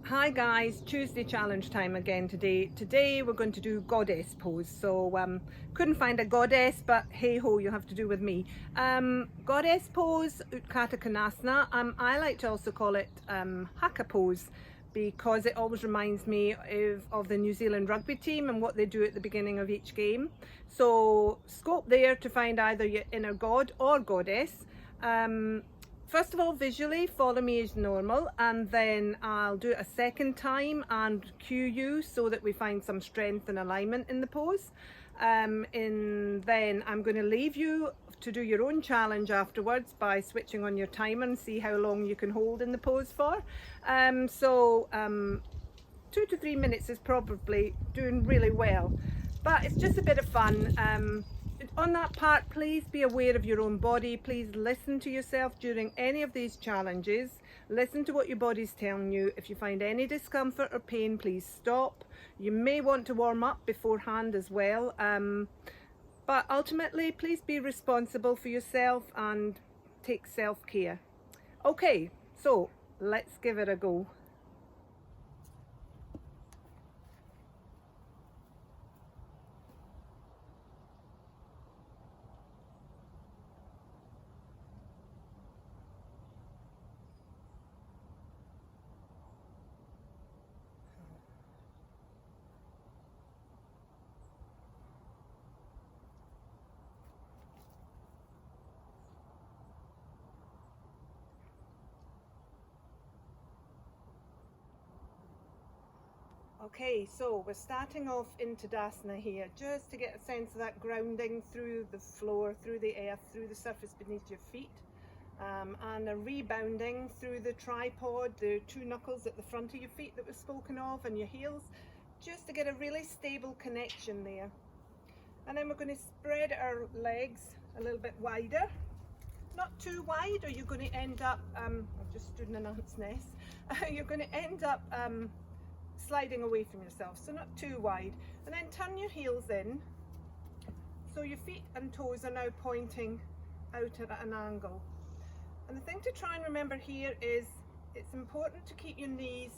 Hi guys, Tuesday challenge time again today. Today we're going to do goddess pose. So couldn't find a goddess, but hey ho, you have to do with me. Goddess pose, Utkata Konsana. I like to also call it haka pose because it always reminds me of the New Zealand rugby team and what they do at the beginning of each game. So scope there to find either your inner god or goddess. First of all, visually follow me as normal, and then I'll do it a second time and cue you so that we find some strength and alignment in the pose. And then I'm going to leave you to do your own challenge afterwards by switching on your timer and see how long you can hold in the pose for. 2 to 3 minutes is probably doing really well, but it's just a bit of fun. On that part, please be aware of your own body. Please listen to yourself during any of these challenges. Listen to what your body's telling you. If you find any discomfort or pain, please stop. You may want to warm up beforehand as well, but ultimately please be responsible for yourself and take self-care. Okay, so let's give it a go. Okay, so we're starting off in Tadasana here, just to get a sense of that grounding through the floor, through the earth, through the surface beneath your feet, and a rebounding through the tripod, the two knuckles at the front of your feet that was spoken of, and your heels, just to get a really stable connection there. And then we're going to spread our legs a little bit wider, not too wide, or you're going to end up, I've just stood in an ant's nest, you're going to end up sliding away from yourself, so not too wide. And then turn your heels in, so your feet and toes are now pointing out at an angle. And the thing to try and remember here is it's important to keep your knees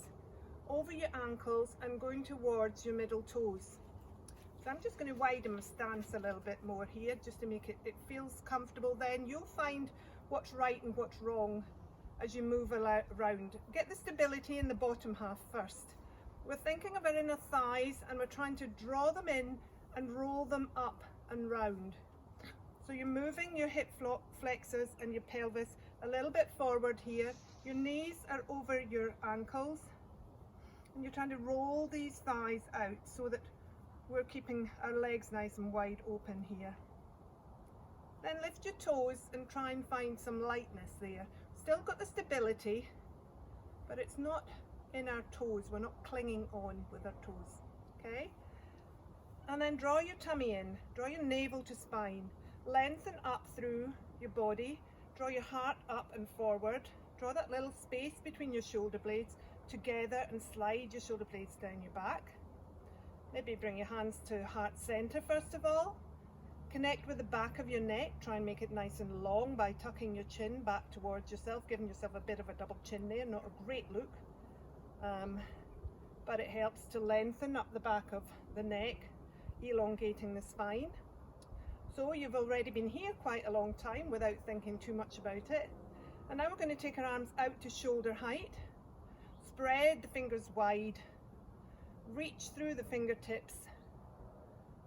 over your ankles and going towards your middle toes. So I'm just going to widen my stance a little bit more here, just to make it feels comfortable. Then you'll find what's right and what's wrong as you move around. Get the stability in the bottom half first. We're thinking of our inner thighs, and we're trying to draw them in and roll them up and round. So you're moving your hip flexors and your pelvis a little bit forward here. Your knees are over your ankles, and you're trying to roll these thighs out so that we're keeping our legs nice and wide open here. Then lift your toes and try and find some lightness there. Still got the stability, but it's not in our toes, we're not clinging on with our toes, okay? And then draw your tummy in, draw your navel to spine, lengthen up through your body, draw your heart up and forward, draw that little space between your shoulder blades together and slide your shoulder blades down your back. Maybe bring your hands to heart center first of all. Connect with the back of your neck, try and make it nice and long by tucking your chin back towards yourself, giving yourself a bit of a double chin there, not a great look. But it helps to lengthen up the back of the neck, elongating the spine. So you've already been here quite a long time without thinking too much about it. And now we're going to take our arms out to shoulder height, spread the fingers wide, reach through the fingertips,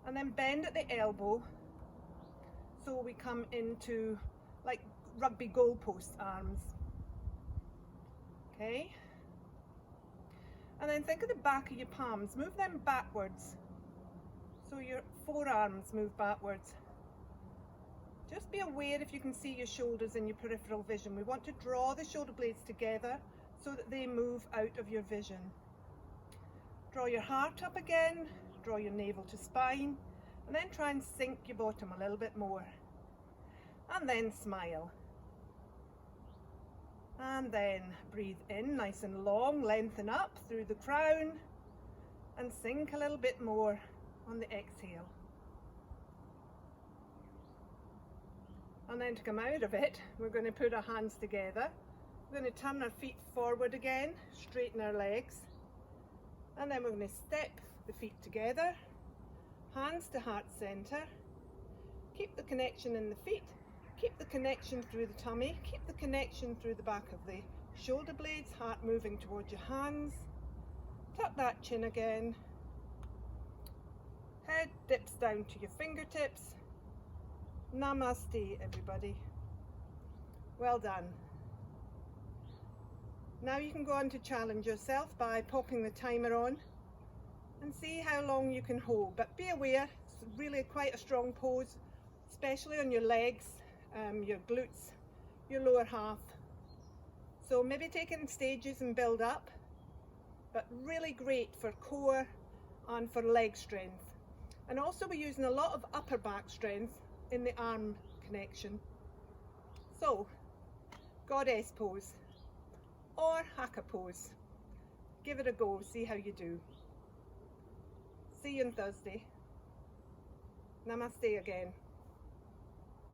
and then bend at the elbow so we come into like rugby goalpost arms. Okay? And then think of the back of your palms, move them backwards. So your forearms move backwards. Just be aware if you can see your shoulders in your peripheral vision. We want to draw the shoulder blades together so that they move out of your vision. Draw your heart up again, draw your navel to spine, and then try and sink your bottom a little bit more. And then smile. And then breathe in nice and long, lengthen up through the crown, and sink a little bit more on the exhale. And then to come out of it, we're going to put our hands together We're going to turn our feet forward again, straighten our legs, and then we're going to step the feet together, hands to heart center. Keep the connection in the feet, keep the connection through the tummy, keep the connection through the back of the shoulder blades, heart moving towards your hands. Tuck that chin again. Head dips down to your fingertips. Namaste, everybody. Well done. Now you can go on to challenge yourself by popping the timer on and see how long you can hold. But be aware, it's really quite a strong pose, especially on your legs, your glutes, your lower half. So maybe take it in stages and build up, but really great for core and for leg strength. And also we're using a lot of upper back strength in the arm connection. So, goddess pose or haka pose. Give it a go, see how you do. See you on Thursday. Namaste again.